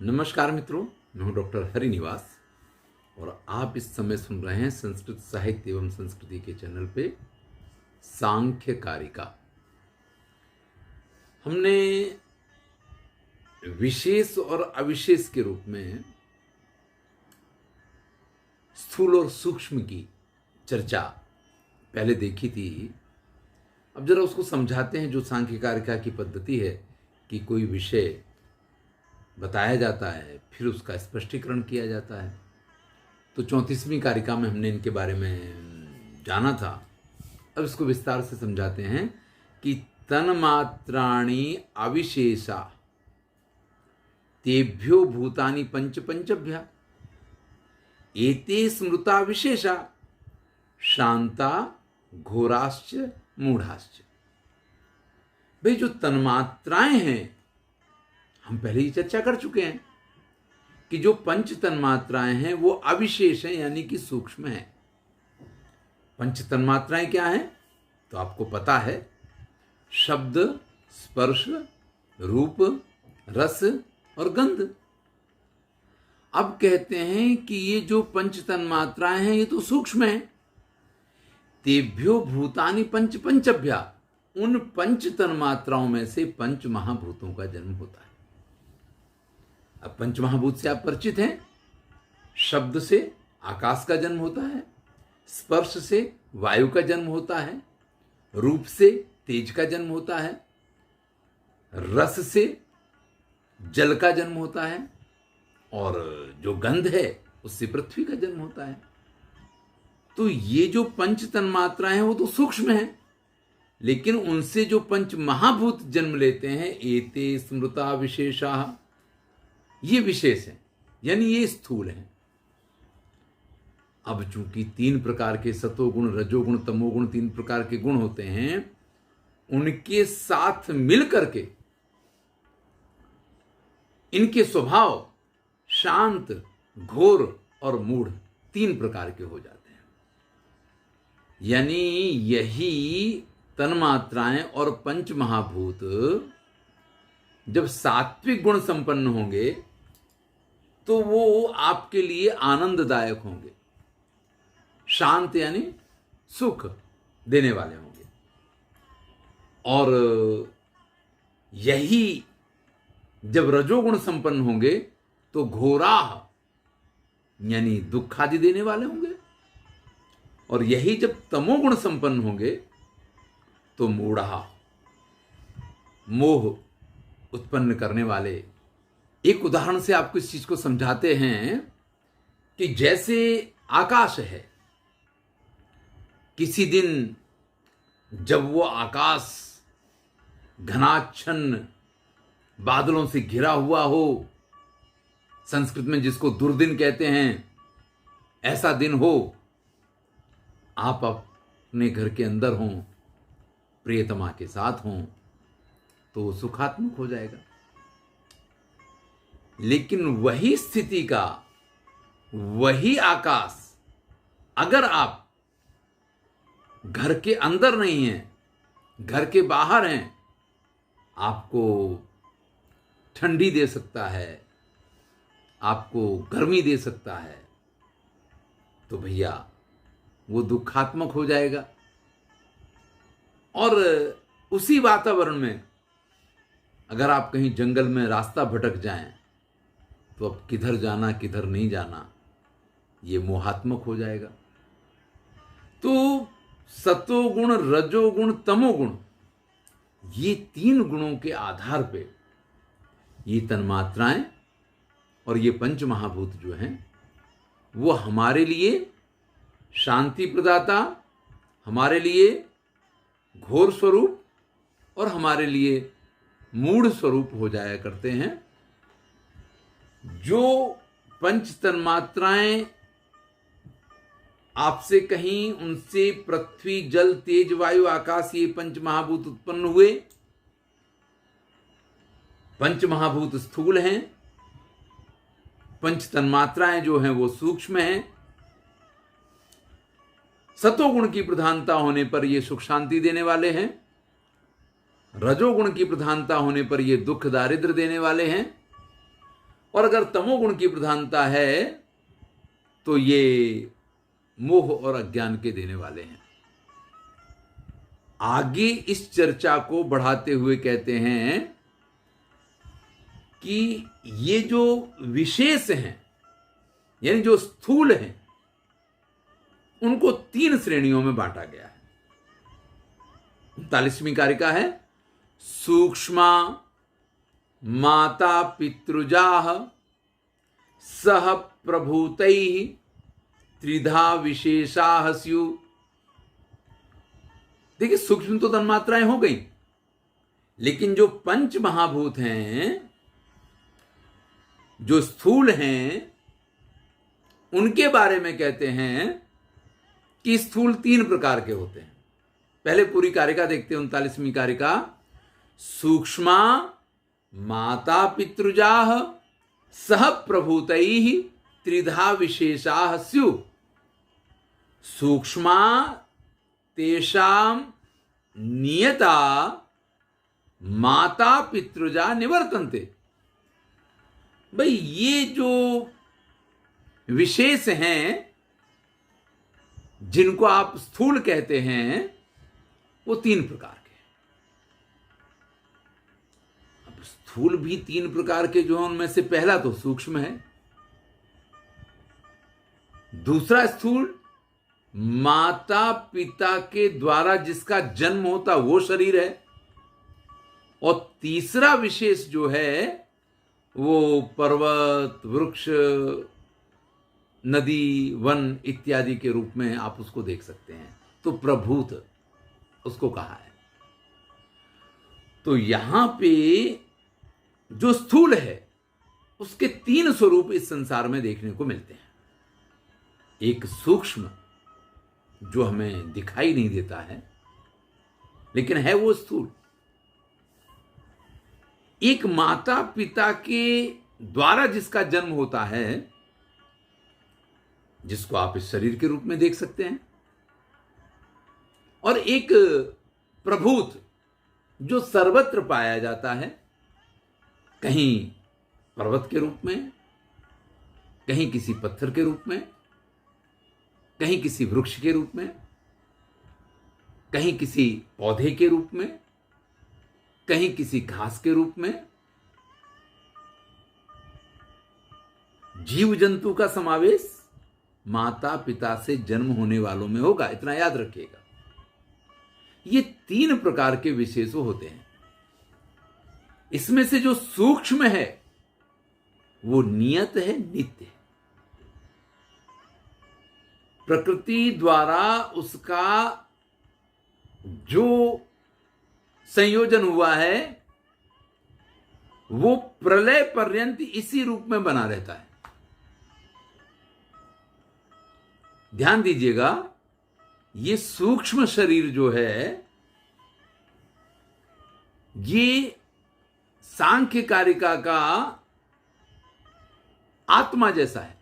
नमस्कार मित्रों, मैं हूं डॉक्टर हरिनिवास और आप इस समय सुन रहे हैं संस्कृत साहित्य एवं संस्कृति के चैनल पे सांख्य कारिका। हमने विशेष और अविशेष के रूप में स्थूल और सूक्ष्म की चर्चा पहले देखी थी। अब जरा उसको समझाते हैं। जो सांख्य कारिका की पद्धति है कि कोई विषय बताया जाता है, फिर उसका स्पष्टीकरण किया जाता है। तो 34वीं कारिका में हमने इनके बारे में जाना था। अब इसको विस्तार से समझाते हैं कि तन्मात्राणि अविशेषा तेभ्यो भूतानि पंच पंचभ्या एते स्मृता विशेषा शांता घोराश्च मूढ़ाश्च। भाई, जो तन्मात्राएं हैं, हम पहले ही चर्चा कर चुके हैं कि जो पंच तन्मात्राएं हैं वो अविशेष हैं, यानी कि सूक्ष्म हैं। पंच तन्मात्राएं क्या हैं तो आपको पता है। शब्द, स्पर्श, रूप, रस और गंध। अब कहते हैं कि ये जो पंच तन्मात्राएं हैं ये तो सूक्ष्म हैं। तेभ्यो भूतानि पंच पंचभ्या, उन पंच तन्मात्राओं में से पंच महाभूतों का जन्म होता है। अब पंच महाभूत से आप परिचित हैं। शब्द से आकाश का जन्म होता है, स्पर्श से वायु का जन्म होता है, रूप से तेज का जन्म होता है, रस से जल का जन्म होता है, और जो गंध है उससे पृथ्वी का जन्म होता है। तो ये जो पंच तन्मात्राएं हैं वो तो सूक्ष्म हैं, लेकिन उनसे जो पंच महाभूत जन्म लेते हैं, एते स्मृता विशेषा, ये विशेष है, यानी ये स्थूल है। अब चूंकि 3 प्रकार के सतोगुण, रजोगुण, तमोगुण 3 प्रकार के गुण होते हैं, उनके साथ मिलकर के इनके स्वभाव शांत, घोर और मूढ़ 3 प्रकार के हो जाते हैं। यानी यही तन्मात्राएं और पंच महाभूत जब सात्विक गुण संपन्न होंगे तो वो आपके लिए आनंददायक होंगे, शांत यानी सुख देने वाले होंगे। और यही जब रजोगुण संपन्न होंगे तो घोराह यानी दुख आदि देने वाले होंगे। और यही जब तमोगुण संपन्न होंगे तो मूढ़ा, मोह उत्पन्न करने वाले। एक उदाहरण से आपको इस चीज को समझाते हैं कि जैसे आकाश है, किसी दिन जब वो आकाश घनाच्छन्न बादलों से घिरा हुआ हो, संस्कृत में जिसको दुर्दिन कहते हैं, ऐसा दिन हो, आप अपने घर के अंदर हों, प्रियतमा के साथ हों, तो वो सुखात्मक हो जाएगा। लेकिन वही स्थिति का वही आकाश अगर आप घर के अंदर नहीं हैं, घर के बाहर हैं, आपको ठंडी दे सकता है, आपको गर्मी दे सकता है, तो भैया वो दुखात्मक हो जाएगा। और उसी वातावरण में अगर आप कहीं जंगल में रास्ता भटक जाएं तो अब किधर जाना किधर नहीं जाना ये मोहात्मक हो जाएगा। तो सतोगुण, रजोगुण, तमोगुण, ये 3 गुणों के आधार पे ये तन्मात्राएं और ये पंच महाभूत जो हैं वो हमारे लिए शांति प्रदाता, हमारे लिए घोर स्वरूप और हमारे लिए मूढ़ स्वरूप हो जाया करते हैं। जो पंच तन्मात्राएं आपसे कहीं उनसे पृथ्वी, जल, तेज, वायु, आकाश, ये पंच महाभूत उत्पन्न हुए। पंच महाभूत स्थूल हैं, पंच तन्मात्राएं जो हैं वो सूक्ष्म हैं। सतोगुण की प्रधानता होने पर ये सुख शांति देने वाले हैं, रजोगुण की प्रधानता होने पर ये दुख दारिद्र देने वाले हैं, और अगर तमोगुण की प्रधानता है तो ये मोह और अज्ञान के देने वाले हैं। आगे इस चर्चा को बढ़ाते हुए कहते हैं कि ये जो विशेष हैं, यानी जो स्थूल हैं, उनको 3 श्रेणियों में बांटा गया है। 39वीं कारिका है, सूक्ष्मा माता पितृजाः सह प्रभूतैः त्रिधा विशेषाः स्युः। देखिए, सूक्ष्म तो तन्मात्राएं हो गई, लेकिन जो पंच महाभूत हैं, जो स्थूल हैं, उनके बारे में कहते हैं कि स्थूल 3 प्रकार के होते हैं। पहले पूरी कारिका देखते हैं, 39वीं कारिका। सूक्ष्मा माता पितृजाः सह प्रभूतैः त्रिधा विशेषाः स्युः। सूक्ष्मा तेषां नियता माता पितृजा निवर्तन्ते। भाई, ये जो विशेष हैं, जिनको आप स्थूल कहते हैं, वो 3 प्रकार के हैं। अब स्थूल भी 3 प्रकार के जो हैं, उनमें से पहला तो सूक्ष्म है, दूसरा स्थूल माता पिता के द्वारा जिसका जन्म होता वो शरीर है, और तीसरा विशेष जो है वो पर्वत, वृक्ष, नदी, वन इत्यादि के रूप में आप उसको देख सकते हैं। तो प्रभूत उसको कहा है। तो यहां पे जो स्थूल है, उसके 3 स्वरूप इस संसार में देखने को मिलते हैं। एक सूक्ष्म, जो हमें दिखाई नहीं देता है, लेकिन है वो स्थूल। एक माता पिता के द्वारा जिसका जन्म होता है, जिसको आप इस शरीर के रूप में देख सकते हैं, और एक प्रभूत, जो सर्वत्र पाया जाता है, कहीं पर्वत के रूप में, कहीं किसी पत्थर के रूप में, कहीं किसी वृक्ष के रूप में, कहीं किसी पौधे के रूप में, कहीं किसी घास के रूप में। जीव जंतु का समावेश माता पिता से जन्म होने वालों में होगा, इतना याद रखिएगा। ये 3 प्रकार के विशेष होते हैं। इसमें से जो सूक्ष्म है वो नियत है, नित्य है। प्रकृति द्वारा उसका जो संयोजन हुआ है वो प्रलय पर्यंत इसी रूप में बना रहता है। ध्यान दीजिएगा, ये सूक्ष्म शरीर जो है, ये सांख्य कारिका का आत्मा जैसा है।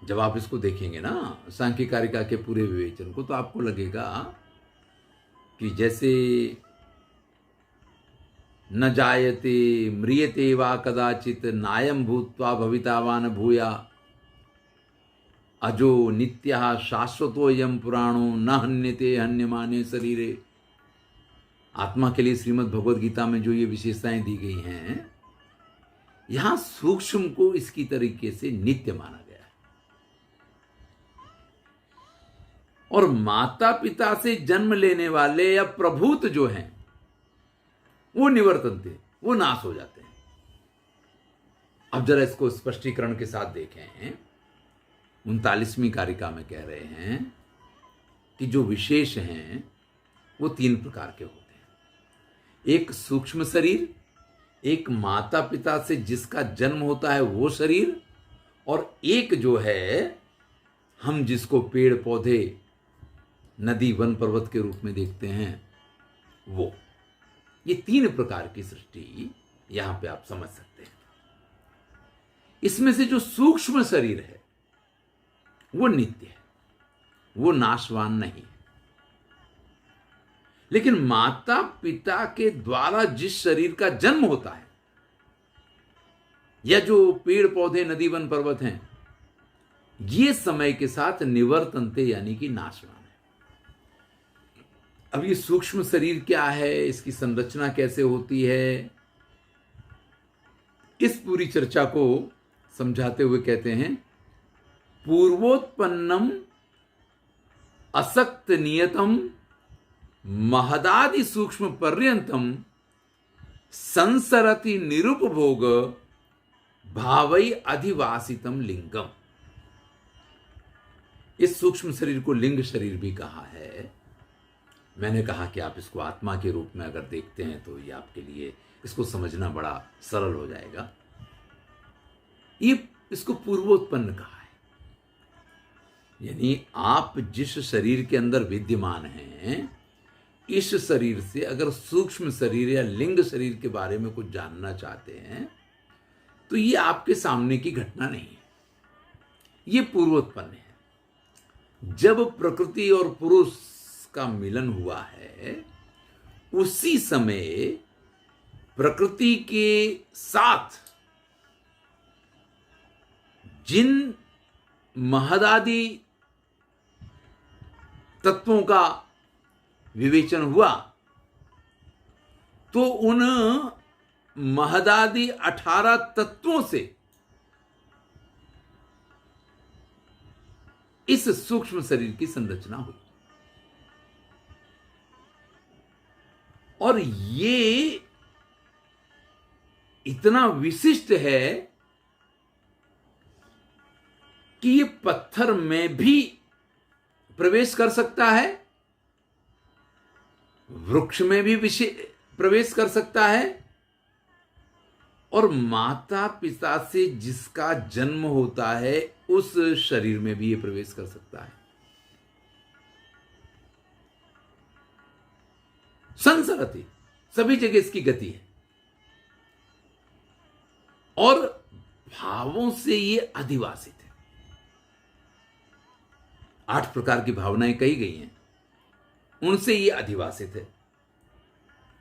जब आप इसको देखेंगे ना, सांख्य कारिका के पूरे विवेचन को, तो आपको लगेगा कि जैसे न जायते म्रियते वा कदाचित नायम भूत्वा भवितावान भूया अजो नित्यः शाश्वतोयम पुराणो न हन्यते हन्यमाने शरीरे। आत्मा के लिए श्रीमद् भगवद गीता में जो ये विशेषताएं दी गई हैं, यहां सूक्ष्म को इसकी तरीके से नित्य माना गया है। और माता पिता से जन्म लेने वाले या प्रभूत जो हैं, वो निवर्तन्ते, वो नाश हो जाते हैं। अब जरा इसको स्पष्टीकरण के साथ देखें। 39वीं कारिका में कह रहे हैं कि जो विशेष हैं वो 3 प्रकार के होते हैं। एक सूक्ष्म शरीर, एक माता पिता से जिसका जन्म होता है वो शरीर, और एक जो है हम जिसको पेड़ पौधे, नदी, वन, पर्वत के रूप में देखते हैं वो। ये 3 प्रकार की सृष्टि यहां पे आप समझ सकते हैं। इसमें से जो सूक्ष्म शरीर है वो नित्य है, वो नाशवान नहीं है। लेकिन माता पिता के द्वारा जिस शरीर का जन्म होता है या जो पेड़ पौधे नदी वन पर्वत हैं, ये समय के साथ निवर्तनते यानी कि नाशवान है। अब ये सूक्ष्म शरीर क्या है, इसकी संरचना कैसे होती है, इस पूरी चर्चा को समझाते हुए कहते हैं, पूर्वोत्पन्नम असक्त नियतम महदादि सूक्ष्म पर्यंतम संसरति निरुपभोग भावई अधिवासितम लिंगम। इस सूक्ष्म शरीर को लिंग शरीर भी कहा है। मैंने कहा कि आप इसको आत्मा के रूप में अगर देखते हैं तो ये आपके लिए इसको समझना बड़ा सरल हो जाएगा। ये इसको पूर्वोत्पन्न कहा है, यानी आप जिस शरीर के अंदर विद्यमान हैं, इस शरीर से अगर सूक्ष्म शरीर या लिंग शरीर के बारे में कुछ जानना चाहते हैं तो ये आपके सामने की घटना नहीं है, ये पूर्वोत्पन्न है। जब प्रकृति और पुरुष का मिलन हुआ है, उसी समय प्रकृति के साथ जिन महदादि तत्वों का विवेचन हुआ, तो उन महदादि 18 तत्वों से इस सूक्ष्म शरीर की संरचना हुई। और ये इतना विशिष्ट है कि ये पत्थर में भी प्रवेश कर सकता है, वृक्ष में भी प्रवेश कर सकता है, और माता पिता से जिसका जन्म होता है उस शरीर में भी ये प्रवेश कर सकता है। संसरति, सभी जगह इसकी गति है, और भावों से ये अधिवासित है। 8 प्रकार की भावनाएं कही गई हैं, उनसे ये अधिवासित है।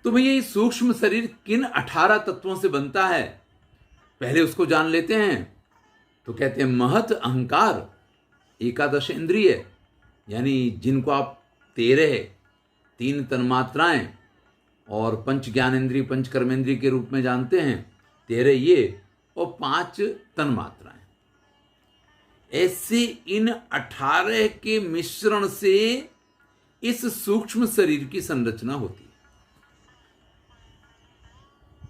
तो भैया ये सूक्ष्म शरीर किन 18 तत्वों से बनता है, पहले उसको जान लेते हैं। तो कहते हैं महत अहंकार, एकादश इंद्रिय, यानी जिनको आप 13 3 तन्मात्राएं और 5 ज्ञानेंद्रिय 5 कर्मेंद्रिय के रूप में जानते हैं, 13 ये और 5 तन्मात्राएं। ऐसे इन 18 के मिश्रण से इस सूक्ष्म शरीर की संरचना होती है,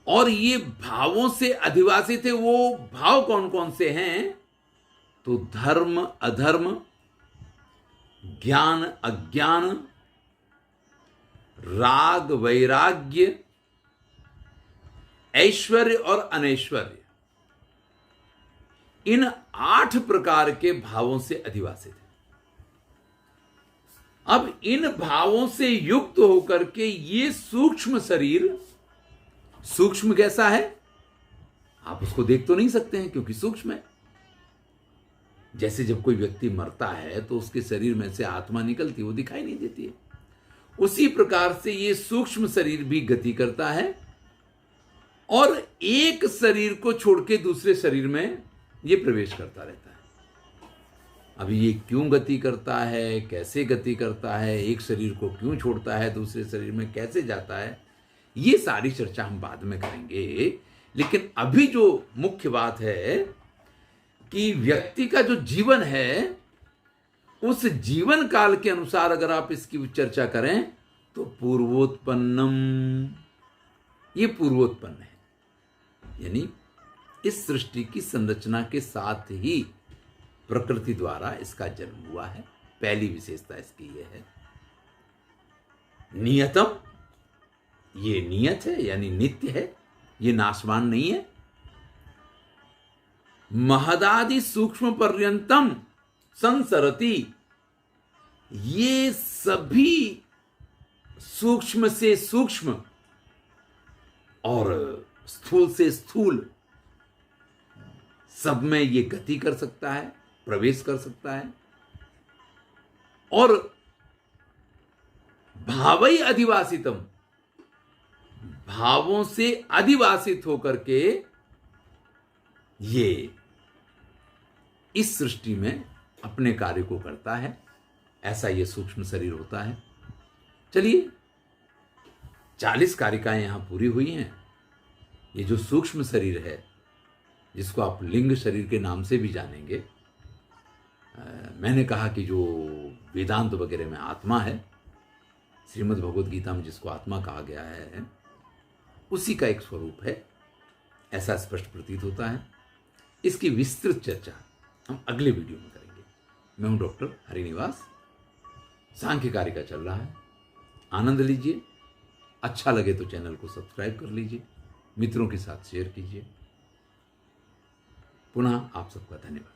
और ये भावों से अधिवासित है। वो भाव कौन कौन से हैं? तो धर्म अधर्म, ज्ञान अज्ञान, राग वैराग्य, ऐश्वर्य और अनैश्वर्य, इन 8 प्रकार के भावों से अधिवासित है। अब इन भावों से युक्त होकर के ये सूक्ष्म शरीर, सूक्ष्म कैसा है? आप उसको देख तो नहीं सकते हैं क्योंकि सूक्ष्म है। जैसे जब कोई व्यक्ति मरता है तो उसके शरीर में से आत्मा निकलती है, वो दिखाई नहीं देती है। उसी प्रकार से ये सूक्ष्म शरीर भी गति करता है, और एक शरीर को छोड़ के दूसरे शरीर में ये प्रवेश करता रहता है। अभी ये क्यों गति करता है, कैसे गति करता है, एक शरीर को क्यों छोड़ता है, दूसरे शरीर में कैसे जाता है, ये सारी चर्चा हम बाद में करेंगे। लेकिन अभी जो मुख्य बात है कि व्यक्ति का जो जीवन है, उस जीवन काल के अनुसार अगर आप इसकी चर्चा करें तो पूर्वोत्पन्नम, ये पूर्वोत्पन्न है, यानी इस सृष्टि की संरचना के साथ ही प्रकृति द्वारा इसका जन्म हुआ है। पहली विशेषता इसकी यह है। नियतम, ये नियत है यानी नित्य है, ये नाशवान नहीं है। महदादि सूक्ष्म पर्यंतम संसरति, ये सभी सूक्ष्म से सूक्ष्म और स्थूल से स्थूल सब में ये गति कर सकता है, प्रवेश कर सकता है। और भावई अधिवासितम, भावों से अधिवासित होकर के ये इस सृष्टि में अपने कार्य को करता है। ऐसा ये सूक्ष्म शरीर होता है। चलिए, 40 कारिकाएं यहां पूरी हुई हैं। ये जो सूक्ष्म शरीर है, जिसको आप लिंग शरीर के नाम से भी जानेंगे, मैंने कहा कि जो वेदांत वगैरह में आत्मा है, श्रीमद् भगवद गीता में जिसको आत्मा कहा गया है, उसी का एक स्वरूप है, ऐसा स्पष्ट प्रतीत होता है। इसकी विस्तृत चर्चा हम अगले वीडियो में करेंगे। मैं हूं डॉक्टर हरिनिवास। सांख्य कारिका चल रहा है, आनंद लीजिए। अच्छा लगे तो चैनल को सब्सक्राइब कर लीजिए, मित्रों के साथ शेयर कीजिए। पुनः आप सबका धन्यवाद।